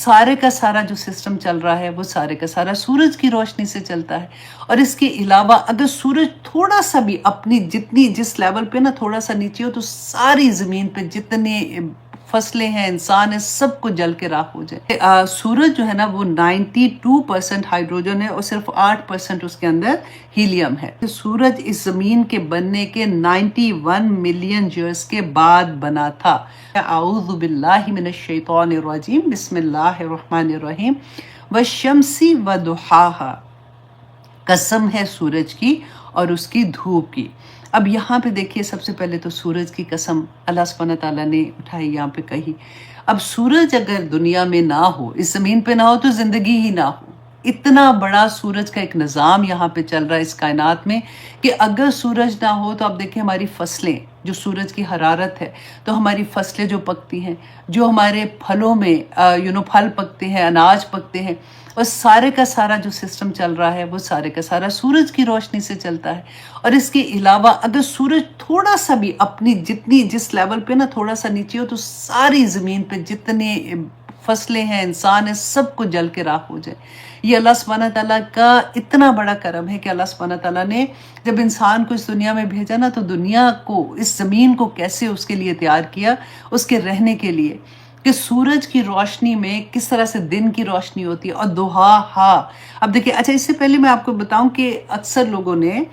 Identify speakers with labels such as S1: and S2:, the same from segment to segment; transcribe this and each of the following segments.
S1: सारे का सारा जो सिस्टम चल रहा है वो सारे का सारा सूरज की रोशनी से चलता है। और इसके अलावा अगर सूरज थोड़ा सा भी अपनी जितनी जिस लेवल पे ना थोड़ा सा नीचे हो तो सारी ज़मीन पे जितने फसलें हैं, इंसान है, सब कुछ जल के राख हो जाए। सूरज जो है ना वो 92% हाइड्रोजन है और सिर्फ 8% उसके अंदर हीलियम है। तो सूरज इस ज़मीन के बनने के 91 मिलियन ईयर्स के बाद बना था। आऊज़ु बिल्लाहि मिनश शैतानिर रजीम, बिस्मिल्लाहिर रहमानिर रहीम। वश्शम्सी वदुहाहा, कसम है सूरज की और उसकी धूप की। अब यहाँ पे देखिए, सबसे पहले तो सूरज की कसम अल्लाह सुब्हानहू तआला ने उठाई, यहाँ पे कही। अब सूरज अगर दुनिया में ना हो, इस ज़मीन पे ना हो, तो ज़िंदगी ही ना हो। इतना बड़ा सूरज का एक निज़ाम यहाँ पे चल रहा है इस कायनात में कि अगर सूरज ना हो तो आप देखिए हमारी फसलें, जो सूरज की हरारत है तो हमारी फसलें जो पकती हैं, जो हमारे फलों में फल पकते हैं, अनाज पकते हैं, और सारे का सारा जो सिस्टम चल रहा है वो सारे का सारा सूरज की रोशनी से चलता है। और इसके अलावा अगर सूरज थोड़ा सा भी अपनी जितनी जिस लेवल पे ना थोड़ा सा नीचे हो तो सारी ज़मीन पे जितने फसलें हैं, इंसान है, सब कुछ जल के राख हो जाए। ये अल्लाह सुब्हानहू तआला का इतना बड़ा करम है कि अल्लाह सुब्हानहू तआला ने जब इंसान को इस दुनिया में भेजा ना, तो दुनिया को, इस ज़मीन को कैसे उसके लिए तैयार किया, उसके रहने के लिए, कि सूरज की रोशनी में किस तरह से दिन की रोशनी होती है। और दुहा। अब देखिए, अच्छा इससे पहले मैं आपको बताऊं कि अक्सर लोगों ने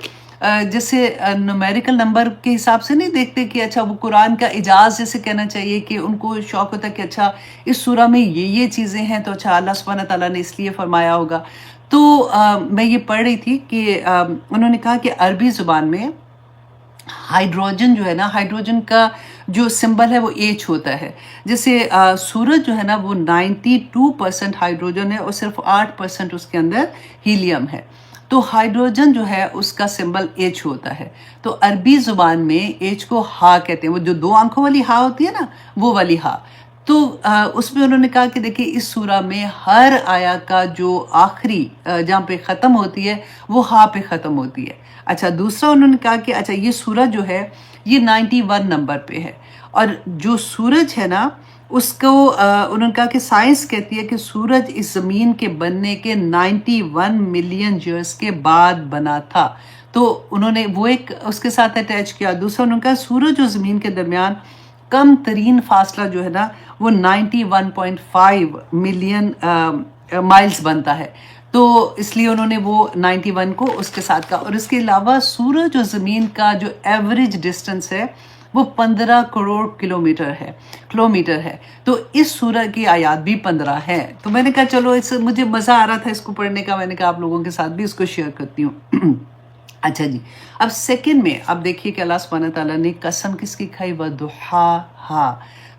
S1: जैसे न्यूमेरिकल नंबर के हिसाब से नहीं देखते कि अच्छा वो कुरान का इजाज़ जैसे कहना चाहिए, कि उनको शौक़ होता है कि अच्छा इस सूरा में ये चीज़ें हैं तो अच्छा अल्लाह सुब्हानहू तआला ने इसलिए फरमाया होगा। तो मैं ये पढ़ रही थी कि उन्होंने कहा कि अरबी ज़ुबान में हाइड्रोजन जो है ना, हाइड्रोजन का जो सिंबल है वो H होता है। जैसे सूरज जो है ना वो 92% हाइड्रोजन है और सिर्फ 8% उसके अंदर हीलियम है। तो हाइड्रोजन जो है उसका सिंबल H होता है। तो अरबी ज़ुबान में H को हा कहते हैं, वो जो 2 आंखों वाली हा होती है ना, वो वाली हा। तो उसमें उन्होंने कहा कि देखिए इस सूरा में हर आया का जो आखिरी जहाँ पे ख़त्म होती है वो हा पे ख़त्म होती है। अच्छा, दूसरा उन्होंने कहा कि अच्छा ये सूरज जो है ये 91 नंबर पे है, और जो सूरज है ना उसको उन्होंने कहा कि साइंस कहती है कि सूरज इस ज़मीन के बनने के 91 मिलियन ईयर्स के बाद बना था। तो उन्होंने वो एक उसके साथ अटैच किया। दूसरा उन्होंने कहा सूरज और ज़मीन के दरमियान कम तरीन फासला जो है ना वो 91.5 मिलियन माइल्स बनता है। तो इसलिए उन्होंने वो 91 को उसके साथ कहा। और इसके अलावा सूरज और ज़मीन का जो एवरेज डिस्टेंस है वो 15 करोड़ किलोमीटर है। तो इस सूरह की आयत भी 15 है। तो मैंने कहा चलो, इससे मुझे मज़ा आ रहा था इसको पढ़ने का, मैंने कहा आप लोगों के साथ भी इसको शेयर करती हूँ। अच्छा जी, अब सेकंड में अब देखिए कि अल्लाह सुब्हानहू तआला ने कसम किसकी खाई, व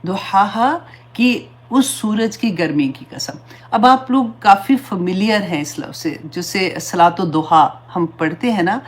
S1: दुहाहा की, उस सूरज की गर्मी की कसम। अब आप लोग काफ़ी familiar हैं इस लफ्ज़ से, जिसे सलातो दुहा हम पढ़ते हैं ना।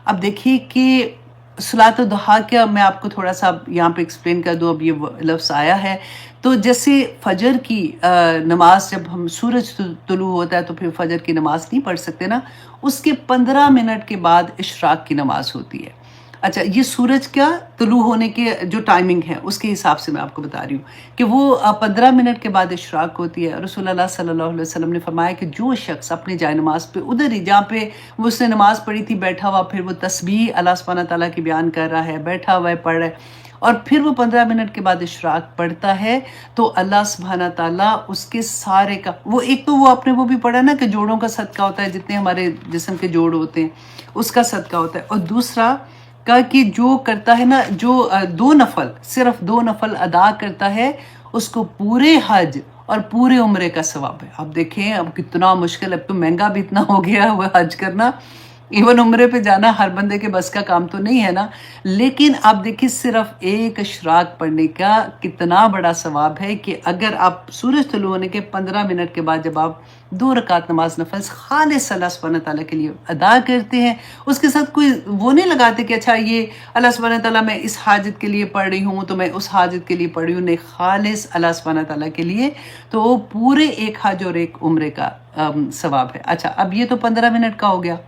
S1: अब देखिए कि सलातो दुहा क्या, मैं आपको थोड़ा सा यहाँ पे एक्सप्लेन कर दूँ। अब ये लफ्ज़ आया है तो जैसे फजर की नमाज, जब हम सूरज तुलू होता है तो फिर फजर की नमाज नहीं पढ़ सकते ना, उसके 15 मिनट के बाद इशराक की नमाज होती है। अच्छा, ये सूरज का तुलू होने के जो टाइमिंग है उसके हिसाब से मैं आपको बता रही हूँ कि वो 15 मिनट के बाद इशराक होती है। रसूलुल्लाह सल्लल्लाहु अलैहि वसल्लम ने फरमाया कि जो शख्स अपनी जाए नमाज पे उधर ही जहाँ पे वो उसने नमाज पढ़ी थी बैठा हुआ, फिर वो तस्बीह अल्लाह सुब्हानहू तआला की बयान कर रहा है, बैठा हुआ है, पढ़ रहा है, और फिर वो 15 मिनट के बाद इशराक पढ़ता है, तो अल्लाह सुब्हानहू तआला उसके सारे का, वो एक तो वो आपने वो भी पढ़ा ना कि जोड़ों का सदका होता है, जितने हमारे जिस्म के जोड़ होते हैं उसका सदका होता है। और दूसरा का कि जो करता है ना, जो 2 नफल, सिर्फ 2 नफल अदा करता है, उसको पूरे हज और पूरे उम्रे का सवाब है। अब देखें अब कितना मुश्किल, अब तो महंगा भी इतना हो गया है हज करना, इवन उम्रे पे जाना हर बंदे के बस का काम तो नहीं है ना। लेकिन आप देखिए सिर्फ एक इशराक पढ़ने का कितना बड़ा सवाब है कि अगर आप सूरज तुलू होने के 15 मिनट के बाद जब आप 2 रकात नमाज नफल खालिस अल्लाह सुब्हानहू तआला के लिए अदा करते हैं, उसके साथ कोई वो नहीं लगाते कि अच्छा ये अल्लाह सुब्हानहू तआला मैं इस हाजत के लिए पढ़ रही हूँ तो मैं उस हाजत के लिए पढ़ रही हूँ, नहीं, खालिस अल्लाह सुब्हानहू तआला के लिए, तो वो पूरे एक हज और एक उम्रे का सवाब है। अच्छा, अब ये तो 15 मिनट का हो गया।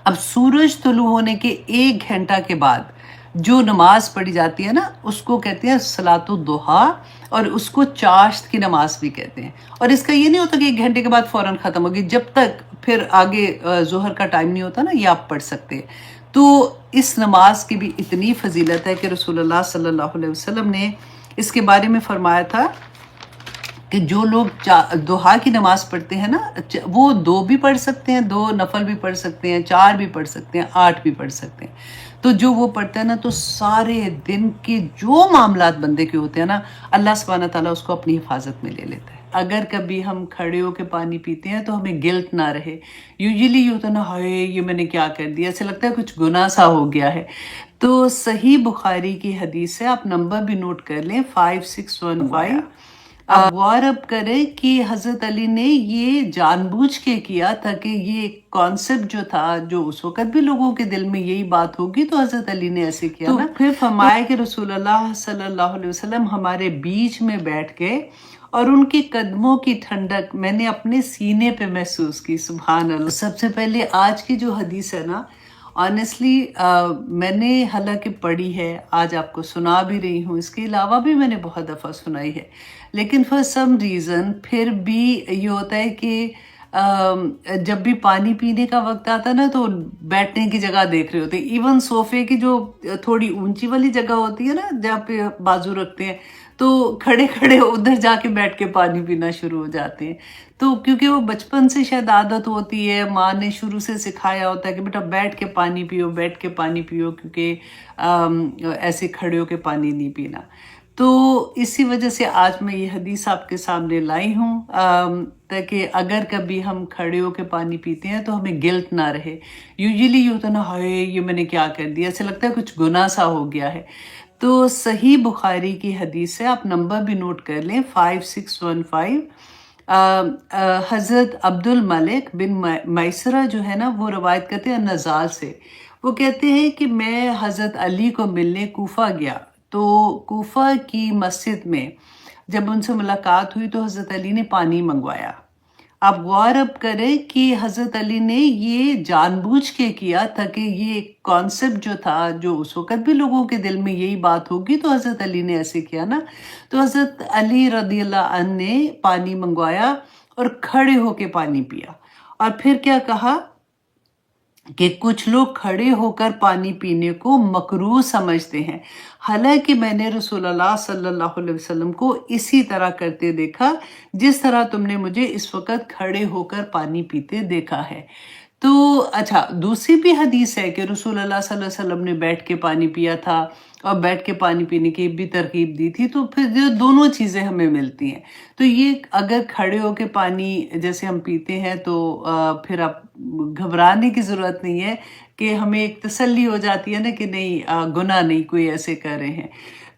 S1: अब सूरज तुलू होने के 1 घंटा के बाद जो नमाज पढ़ी जाती है ना उसको कहते हैं सलातो दुहा, اور اس کو چاشت کی نماز بھی کہتے ہیں. اور اس کا یہ نہیں ہوتا کہ 1 گھنٹے کے بعد فوراً ختم ہوگی، جب تک پھر آگے ظہر کا ٹائم نہیں ہوتا نا، یہ آپ پڑھ سکتے ہیں. تو اس نماز کی بھی اتنی فضیلت ہے کہ رسول اللہ صلی اللہ علیہ وسلم نے اس کے بارے میں فرمایا تھا کہ جو لوگ دوحا کی نماز پڑھتے ہیں نا، وہ 2 بھی پڑھ سکتے ہیں، 2 نفل بھی پڑھ سکتے ہیں، 4 بھی پڑھ سکتے ہیں، 8 بھی پڑھ سکتے ہیں. تو جو وہ پڑھتا ہے نا، تو سارے دن کے جو معاملات بندے کے ہوتے ہیں نا، اللہ سبحانہ تعالیٰ اس کو اپنی حفاظت میں لے لیتا ہے. اگر کبھی ہم کھڑے ہو کے پانی پیتے ہیں تو ہمیں گلٹ نہ رہے. یوزلی یہ ہوتا ہے نا، ہائے یہ میں نے کیا کر دیا، ایسے لگتا ہے کچھ گناہ سا ہو گیا ہے. تو صحیح بخاری کی حدیث ہے، آپ نمبر بھی نوٹ کر لیں، 5615. آپ غور اب کریں کہ حضرت علی نے یہ جان بوجھ کے کیا تھا کہ یہ کانسیپٹ جو تھا، جو اس وقت بھی لوگوں کے دل میں یہی بات ہوگی، تو حضرت علی نے ایسے کیا نا. پھر فرمایا کہ رسول اللہ صلی اللہ علیہ وسلم ہمارے بیچ میں بیٹھ گئے اور ان کی قدموں کی ٹھنڈک میں نے اپنے سینے پہ محسوس کی. سبحان اللہ. سب سے پہلے آج کی جو حدیث ہے نا، آنیسٹلی میں نے حالانکہ پڑھی ہے، آج آپ کو سنا بھی رہی ہوں، اس کے علاوہ بھی میں نے بہت دفعہ سنائی ہے، لیکن فار سم ریزن پھر بھی یہ ہوتا ہے کہ جب بھی پانی پینے کا وقت آتا ہے نا، تو بیٹھنے کی جگہ دیکھ رہے ہوتے ہیں. ایون صوفے کی جو تھوڑی اونچی والی جگہ ہوتی ہے نا، جہاں پہ بازو رکھتے ہیں، تو کھڑے کھڑے ادھر جا کے بیٹھ کے پانی پینا شروع ہو جاتے ہیں. تو کیونکہ وہ بچپن سے شاید عادت ہوتی ہے، ماں نے شروع سے سکھایا ہوتا ہے کہ بیٹا بیٹھ کے پانی پیو، بیٹھ کے پانی پیو، کیونکہ ایسے کھڑے ہو کے پانی نہیں پینا. تو اسی وجہ سے آج میں یہ حدیث آپ کے سامنے لائی ہوں، تاکہ اگر کبھی ہم کھڑے ہو کے پانی پیتے ہیں تو ہمیں گلٹ نہ رہے. یوزلی یہ ہوتا ہے نا، ہائے یہ میں نے کیا کر دیا، ایسے لگتا ہے کچھ گناہ سا ہو گیا ہے. تو صحیح بخاری کی حدیث ہے، آپ نمبر بھی نوٹ کر لیں، 5615. حضرت عبد الملک بن میسرہ جو ہے نا، وہ روایت کرتے ہیں نزال سے. وہ کہتے ہیں کہ میں حضرت علی کو ملنے کوفہ گیا، تو کوفہ کی مسجد میں جب ان سے ملاقات ہوئی تو حضرت علی نے پانی منگوایا. آپ غور اب کریں کہ حضرت علی نے یہ جان بوجھ کے کیا تھا کہ یہ کانسیپٹ جو تھا، جو اس وقت بھی لوگوں کے دل میں یہی بات ہوگی، تو حضرت علی نے ایسے کیا نا. تو حضرت علی رضی اللہ عنہ نے پانی منگوایا اور کھڑے ہو کے پانی پیا. اور پھر کیا کہا کہ کچھ لوگ کھڑے ہو کر پانی پینے کو مکروہ سمجھتے ہیں، حالانکہ میں نے رسول اللہ صلی اللہ علیہ وسلم کو اسی طرح کرتے دیکھا جس طرح تم نے مجھے اس وقت کھڑے ہو کر پانی پیتے دیکھا ہے. تو اچھا، دوسری بھی حدیث ہے کہ رسول اللہ صلی اللہ علیہ وسلم نے بیٹھ کے پانی پیا تھا اور بیٹھ کے پانی پینے کی بھی ترغیب دی تھی. تو پھر جو دونوں چیزیں ہمیں ملتی ہیں. تو یہ اگر کھڑے ہو کے پانی جیسے ہم پیتے ہیں تو پھر آپ گھبرانے کی ضرورت نہیں ہے، کہ ہمیں ایک تسلی ہو جاتی ہے نا کہ نہیں، گناہ نہیں، کوئی ایسے کر رہے ہیں.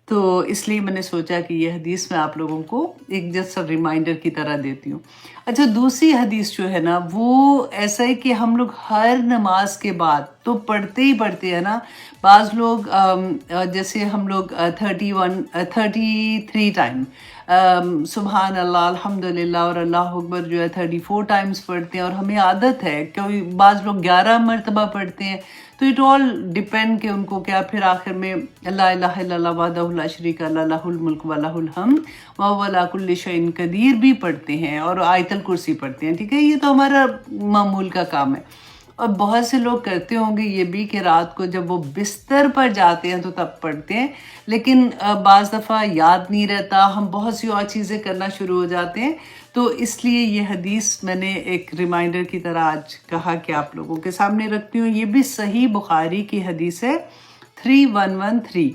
S1: تو اس لیے میں نے سوچا کہ یہ حدیث میں آپ لوگوں کو ایک جسٹ ریمائنڈر کی طرح دیتی ہوں. اچھا، دوسری حدیث جو ہے نا، وہ ایسا ہے کہ ہم لوگ ہر نماز کے بعد تو پڑھتے ہی پڑھتے ہیں نا. بعض لوگ جیسے ہم لوگ 33 ٹائم سبحان اللہ، الحمدللہ اور اللہ اکبر جو ہے 34 ٹائمز پڑھتے ہیں، اور ہمیں عادت ہے. کوئی بعض لوگ 11 مرتبہ پڑھتے ہیں. تو اٹ آل ڈیپینڈ کہ ان کو کیا. پھر آخر میں لا الہ الا اللہ وحدہ لا شریک لہ لہ الملک و لہ الحمد وہو علی کل شیء قدیر بھی پڑھتے ہیں، اور آیت الکرسی پڑھتے ہیں. ٹھیک ہے، یہ تو ہمارا معمول کا کام ہے. اور بہت سے لوگ کرتے ہوں گے یہ بھی کہ رات کو جب وہ بستر پر جاتے ہیں تو تب پڑھتے ہیں، لیکن بعض دفعہ یاد نہیں رہتا، ہم بہت سی اور چیزیں کرنا شروع ہو جاتے ہیں. تو اس لیے یہ حدیث میں نے ایک ریمائنڈر کی طرح آج کہا کہ آپ لوگوں کے سامنے رکھتی ہوں. یہ بھی صحیح بخاری کی حدیث ہے، 3113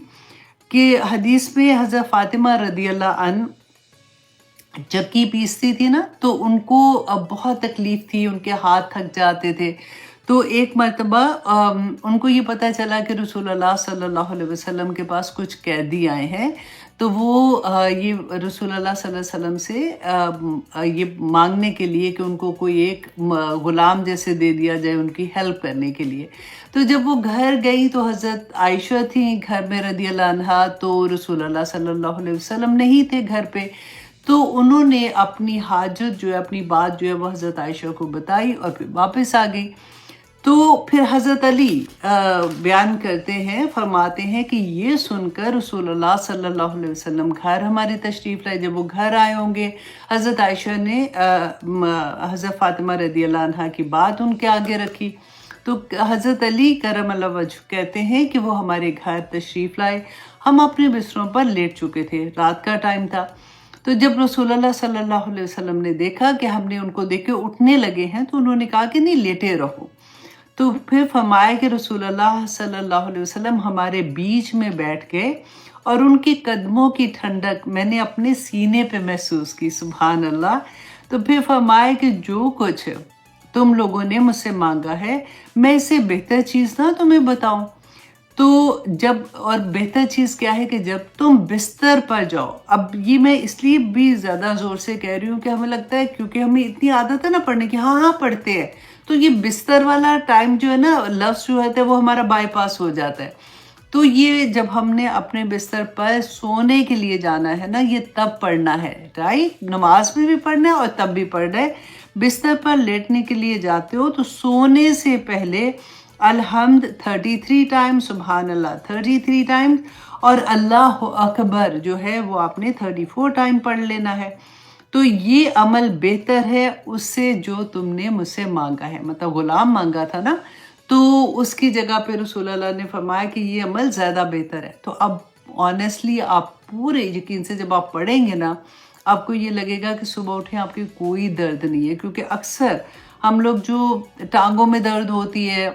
S1: کہ حدیث میں حضرت فاطمہ رضی اللہ عنہ چکی پیستی تھی نا، تو ان کو بہت تکلیف تھی، ان کے ہاتھ تھک جاتے تھے. تو ایک مرتبہ ان کو یہ پتہ چلا کہ رسول اللہ صلی اللہ علیہ وسلم کے پاس کچھ قیدی آئے ہیں. تو وہ یہ رسول اللہ صلی اللہ علیہ وسلم سے یہ مانگنے کے لیے کہ ان کو کوئی ایک غلام جیسے دے دیا جائے ان کی ہیلپ کرنے کے لیے. تو جب وہ گھر گئی تو حضرت عائشہ تھیں گھر میں رضی اللہ عنہا، تو رسول اللہ صلی اللہ علیہ وسلم نہیں تھے گھر پہ. تو انہوں نے اپنی حاجت جو ہے، اپنی بات جو ہے وہ حضرت عائشہ کو بتائی اور پھر واپس آ گئی. तो फिर हज़रत अली बयान करते हैं, फरमाते हैं कि ये सुनकर रसूलुल्लाह सल्लल्लाहु अलैहि वसल्लम घर हमारी तशरीफ़ लाए। जब वो घर आए होंगे, हज़रत आयशा ने हज़रत फ़ातिमा रज़ियल्लाहु अन्हा की बात उनके आगे रखी। तो हज़रत अली करमल्लाहु वजह कहते हैं कि वो हमारे घर तशरीफ़ लाए। हम अपने बिस्तरों पर लेट चुके थे, रात का टाइम था। तो जब रसूलुल्लाह सल्लल्लाहु अलैहि वसल्लम ने देखा कि हमने उनको देख के उठने लगे हैं, तो उन्होंने कहा कि नहीं, लेटे रहो। तो फिर फरमाया कि रसूलुल्लाह सल्लल्लाहु अलैहि वसल्लम हमारे बीच में बैठ गए और उनके कदमों की ठंडक मैंने अपने सीने पे महसूस की। सुभान अल्लाह। तो फिर फरमाया कि जो कुछ तुम लोगों ने मुझसे मांगा है, मैं इससे बेहतर चीज़ ना तुम्हें बताऊं। तो जब, और बेहतर चीज़ क्या है कि जब तुम बिस्तर पर जाओ, अब ये मैं इसलिए भी ज़्यादा ज़ोर से कह रही हूँ कि हमें लगता है, क्योंकि हमें इतनी आदत है ना पढ़ने की, हाँ हाँ पढ़ते हैं, तो ये बिस्तर वाला टाइम जो है ना, लफ्ज़ जो है वो हमारा बाईपास हो जाता है। तो ये जब हमने अपने बिस्तर पर सोने के लिए जाना है ना, ये तब पढ़ना है, राइट? नमाज में भी पढ़ना है और तब भी पढ़ना है। बिस्तर पर लेटने के लिए जाते हो तो सोने से पहले अलहम्द 33 टाइम, सुबहान अल्लाह 33 टाइम, और अल्लाह अकबर जो है वो आपने 34 टाइम पढ़ लेना है। तो ये अमल बेहतर है उससे जो तुमने मुझसे मांगा है, मतलब गुलाम मांगा था ना, तो उसकी जगह पे रसूलुल्लाह ने फरमाया कि ये अमल ज़्यादा बेहतर है। तो अब ऑनेस्टली आप पूरे यकीन से जब आप पढ़ेंगे ना, आपको ये लगेगा कि सुबह उठे आपकी कोई दर्द नहीं है। क्योंकि अक्सर हम लोग जो टांगों में दर्द होती है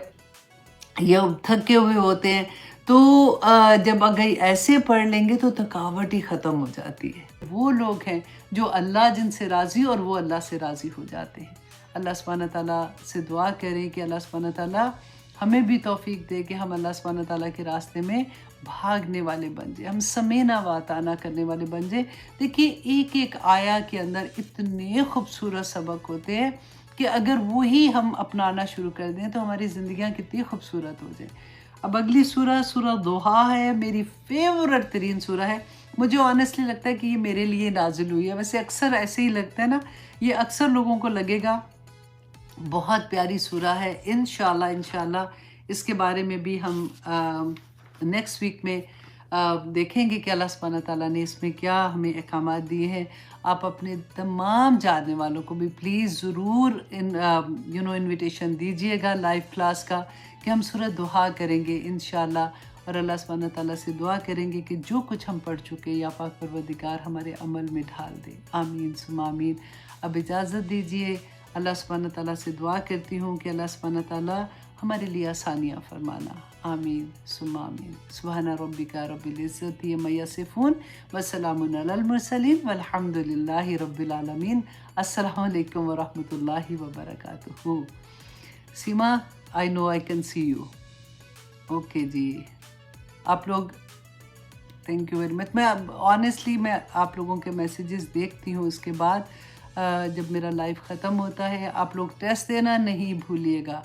S1: या थके हुए होते हैं, तो जब अगर ऐसे पढ़ लेंगे तो थकावट ही ख़त्म हो जाती है। वो लोग हैं जो अल्लाह जिनसे राज़ी, और वो अल्लाह से राज़ी हो जाते हैं। अल्लाह सुब्हानहू तआला से दुआ करें कि अल्लाह सुब्हानहू तआला हमें भी तौफीक दे कि हम अल्लाह सुब्हानहू तआला के रास्ते में भागने वाले बन जाए, हम समेना वाताना करने वाले बन जाए। देखिए, एक एक आया के अंदर इतने खूबसूरत सबक होते हैं कि अगर वही हम अपनाना शुरू कर दें तो हमारी ज़िंदगियाँ कितनी खूबसूरत हो जाए। अब अगली सूरह दोहा है, मेरी फेवरेट तरीन सूरह है। मुझे ऑनेस्टली लगता है कि ये मेरे लिए नाजिल हुई है। वैसे अक्सर ऐसे ही लगता है ना, ये अक्सर लोगों को लगेगा। बहुत प्यारी सूरह है। इंशाल्लाह इसके बारे में भी हम नेक्स्ट वीक में देखेंगे कि अल्लाह सुब्हानहू तआला ने इसमें क्या हमें अहकामात दिए हैं। आप अपने तमाम जानने वालों को भी प्लीज़ ज़रूर इनविटेशन दीजिएगा लाइव क्लास का, कि हम सूरह दुहा करेंगे इंशाल्लाह, और अल्लाह सुब्हानहू तआला से दुआ करेंगे कि जो कुछ हम पढ़ चुके या पाक परवरदिगार हमारे अमल में ढाल दे। आमीन सुम्मा आमीन। अब इजाज़त दीजिए। अल्लाह सुब्हानहू तआला से दुआ करती हूँ कि अल्लाह सुब्हानहू तआला हमारे लिए आसानियाँ फरमाना। आमीन सुम्मा आमीन। सुब्हाना रब्बिका रब्बिल इज़्ज़ति अम्मा यसिफ़ून व सलामुन अलल मुरसलीन वल्हम्दुलिल्लाहि रब्बिल आलमीन। अस्सलामु अलैकुम व रहमतुल्लाहि व बरकातुहू। Seema, I know I can see you. Okay जी, आप लोग, थैंक यू वेरी मच। मैं ऑनेस्टली मैं आप लोगों के मैसेजेस देखती हूँ। उसके बाद जब मेरा लाइव ख़त्म होता है, आप लोग टेस्ट देना नहीं भूलिएगा।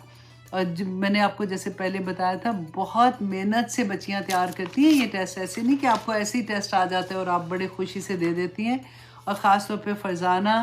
S1: और जब मैंने आपको जैसे पहले बताया था, बहुत मेहनत से बच्चियाँ तैयार करती हैं ये टेस्ट। ऐसे नहीं कि आपको ऐसे ही टेस्ट आ जाता है और आप बड़े खुशी से दे देती हैं। और ख़ास तौर पे फ़रज़ाना,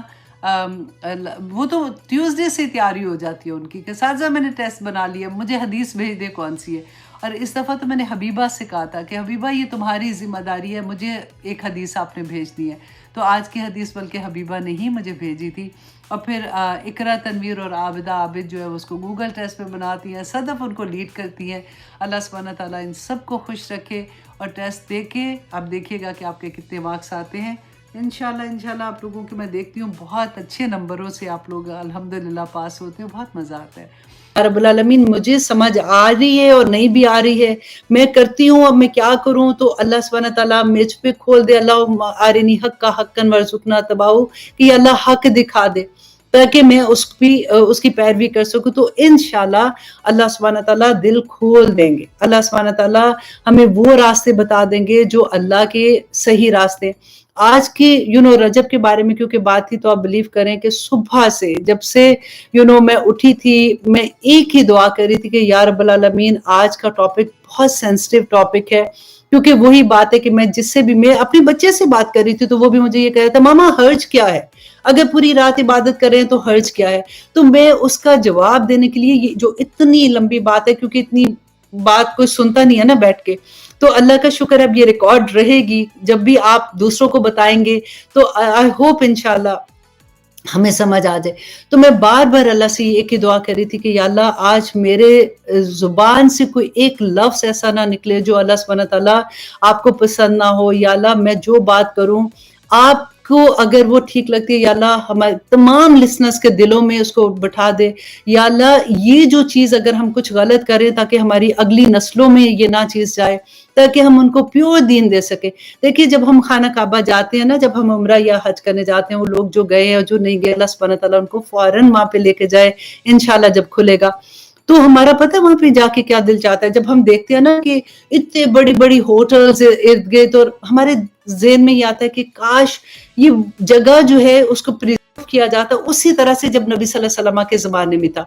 S1: वो तो ट्यूसडे से तैयारी हो जाती है उनकी कि साजा मैंने टेस्ट बना लिया, मुझे हदीस भेज दे कौन सी है। और इस दफ़ा तो मैंने हबीबा से कहा था कि हबीबा ये तुम्हारी ज़िम्मेदारी है, मुझे एक हदीस आपने भेजनी है। तो आज की हदीस बल्कि हबीबा ने ही मुझे भेजी थी। और फिर इकरा, तनवीर और आबिदा, आबिद जो है उसको गूगल टेस्ट में बनाती हैं, सदफ उनको लीड करती हैं। अल्लाह सुब्हानहू तआला इन सब को खुश रखे। और टेस्ट दे के आप देखिएगा कि आपके कितने मार्क्स आते हैं। इंशाल्लाह आप लोगों के मैं देखती हूँ बहुत अच्छे नंबरों से आप लोग अल्हम्दुलिल्लाह पास होते हैं, बहुत मज़ा आता है। रब्बुल आलमीन, मुझे समझ आ रही है और नहीं भी आ रही है, मैं करती हूँ, अब मैं क्या करूँ? तो अल्लाह सुब्हानहू तआला मुझ पे खोल दे। अल्लाह आरिनी हक्का हक्कन वर्ज़ुक़ना तबाहू, कि अल्लाह हक दिखा दे ताकि मैं उसकी पैरवी कर सकूँ। तो इंशाल्लाह अल्लाह सुब्हानहू तआला दिल खोल देंगे। अल्लाह सुब्हानहू तआला हमें वो रास्ते बता देंगे जो अल्लाह के सही रास्ते। آج کی رجب کے بارے میں کیونکہ بات تھی، تو آپ بلیو کریں کہ صبح سے جب سے میں اٹھی تھی، میں ایک ہی دعا کر رہی تھی کہ یا رب العالمین آج کا ٹاپک بہت سینسٹیو ٹاپک ہے، کیونکہ وہی بات ہے کہ میں جس سے بھی، میں اپنے بچے سے بات کر رہی تھی تو وہ بھی مجھے یہ کہہ رہا تھا ماما حرج کیا ہے، اگر پوری رات عبادت کر رہے ہیں تو حرج کیا ہے؟ تو میں اس کا جواب دینے کے لیے، یہ جو اتنی لمبی بات ہے، کیونکہ اتنی بات کوئی سنتا نہیں ہے نا بیٹھ کے، تو اللہ کا شکر اب یہ ریکارڈ رہے گی، جب بھی آپ دوسروں کو بتائیں گے تو آئی ہوپ انشاءاللہ ہمیں سمجھ آ جائے۔ تو میں بار بار اللہ سے ایک ہی دعا کر رہی تھی کہ یا اللہ آج میرے زبان سے کوئی ایک لفظ ایسا نہ نکلے جو اللہ سبحانہ تعالیٰ آپ کو پسند نہ ہو، یا اللہ میں جو بات کروں آپ کو اگر وہ ٹھیک لگتی ہے، یا اللہ ہمارے تمام لسنرز کے دلوں میں اس کو بٹھا دے، یا اللہ یہ جو چیز اگر ہم کچھ غلط کریں تاکہ ہماری اگلی نسلوں میں یہ نہ چیز جائے، تاکہ ہم ان کو پیور دین دے سکیں۔ دیکھیے جب ہم خانہ کعبہ جاتے ہیں نا، جب ہم عمرہ یا حج کرنے جاتے ہیں، وہ لوگ جو گئے ہیں اور جو نہیں گئے، اللہ سبحانہ تعالیٰ ان کو فوراً وہاں پہ لے کے جائے انشاءاللہ جب کھلے گا۔ تو ہمارا پتہ ہے وہاں پہ جا کے کیا دل چاہتا ہے، جب ہم دیکھتے ہیں نا کہ اتنے بڑی بڑی ہوٹلز ارد گرد، اور ہمارے ذہن میں یہ آتا ہے کہ کاش یہ جگہ جو ہے اس کو پریزرو کیا جاتا اسی طرح سے جب نبی صلی اللہ علیہ وسلم کے زمانے میں تھا،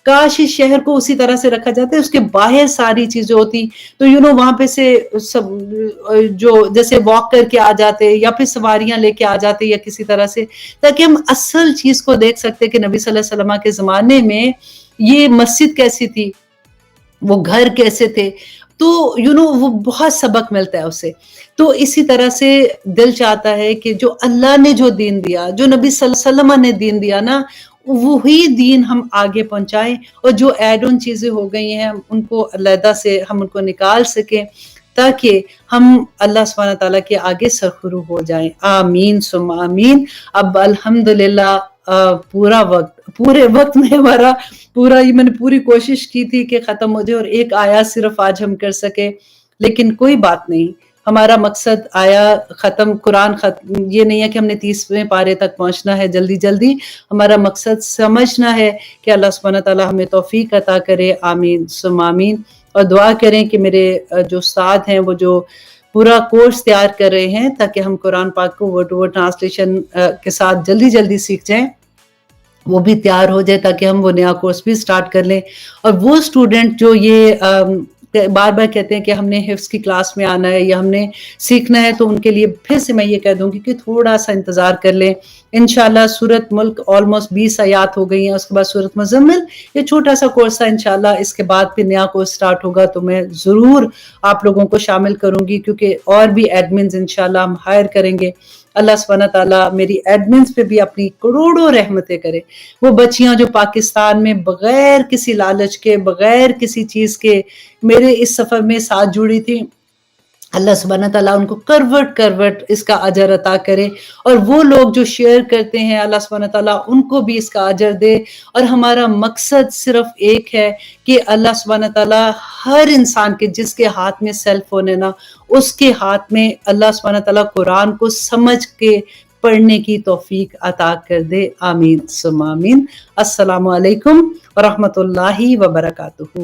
S1: کاش اس شہر کو اسی طرح سے رکھا جاتا ہے، اس کے باہر ساری چیزیں ہوتی تو وہاں پہ سے سب جو جیسے واک کر کے آ جاتے یا پھر سواریاں لے کے آ جاتے یا کسی طرح سے، تاکہ ہم اصل چیز کو دیکھ سکتے کہ نبی صلی اللہ علیہ وسلم کے زمانے میں یہ مسجد کیسی تھی، وہ گھر کیسے تھے، تو وہ بہت سبق ملتا ہے اسے۔ تو اسی طرح سے دل چاہتا ہے کہ جو اللہ نے جو دین دیا، جو نبی صلی اللہ علیہ وسلم نے دین دیا نا، وہی دین ہم آگے پہنچائیں، اور جو ایڈ آن چیزیں ہو گئی ہیں ان کو علیحدہ سے ہم ان کو نکال سکیں، تاکہ ہم اللہ سبحانہ تعالیٰ کے آگے سرخرو ہو جائیں۔ آمین ثم آمین۔ اب الحمدللہ پورے وقت میں ہمارا میں نے پوری کوشش کی تھی کہ ختم ہو جائے اور ایک آیات صرف آج ہم کر سکے، لیکن کوئی بات نہیں، ہمارا مقصد آیا ختم، قرآن ختم یہ نہیں ہے کہ ہم نے 30ویں پارے تک پہنچنا ہے جلدی جلدی، ہمارا مقصد سمجھنا ہے کہ اللہ سبحانہ تعالیٰ ہمیں توفیق عطا کرے۔ آمین ثم آمین۔ اور دعا کریں کہ میرے جو استاد ہیں وہ جو پورا کورس تیار کر رہے ہیں تاکہ ہم قرآن پاک کو ورڈ ٹو ورڈ ٹرانسلیشن کے ساتھ جلدی جلدی سیکھ جائیں، وہ بھی تیار ہو جائے تاکہ ہم وہ نیا کورس بھی سٹارٹ کر لیں۔ اور وہ اسٹوڈنٹ جو یہ بار بار کہتے ہیں کہ ہم نے حفظ کی کلاس میں آنا ہے یا ہم نے سیکھنا ہے، تو ان کے لیے پھر سے میں یہ کہہ دوں گی کہ تھوڑا سا انتظار کر لیں۔ انشاءاللہ سورۃ ملک آلموسٹ 20 آیات ہو گئی ہیں، اس کے بعد سورۃ مزمل، یہ چھوٹا سا کورس ہے، انشاءاللہ اس کے بعد پھر نیا کورس سٹارٹ ہوگا تو میں ضرور آپ لوگوں کو شامل کروں گی، کیونکہ اور بھی ایڈمنز انشاءاللہ ہم ہائر کریں گے۔ اللہ سبحانہ تعالیٰ میری ایڈمنز پہ بھی اپنی کروڑوں رحمتیں کرے۔ وہ بچیاں جو پاکستان میں بغیر کسی لالچ کے، بغیر کسی چیز کے میرے اس سفر میں ساتھ جڑی تھی، اللہ سبحانہ تعالیٰ ان کو کروٹ اس کا اجر عطا کرے، اور وہ لوگ جو شیئر کرتے ہیں اللہ سبحانہ تعالیٰ ان کو بھی اس کا اجر دے۔ اور ہمارا مقصد صرف ایک ہے کہ اللہ سبحانہ تعالیٰ ہر انسان کے جس کے ہاتھ میں سیل فون ہے نا، اس کے ہاتھ میں اللہ سبحانہ تعالیٰ قرآن کو سمجھ کے پڑھنے کی توفیق عطا کر دے۔ آمین ثم آمین۔ السلام علیکم ورحمۃ اللہ وبرکاتہ۔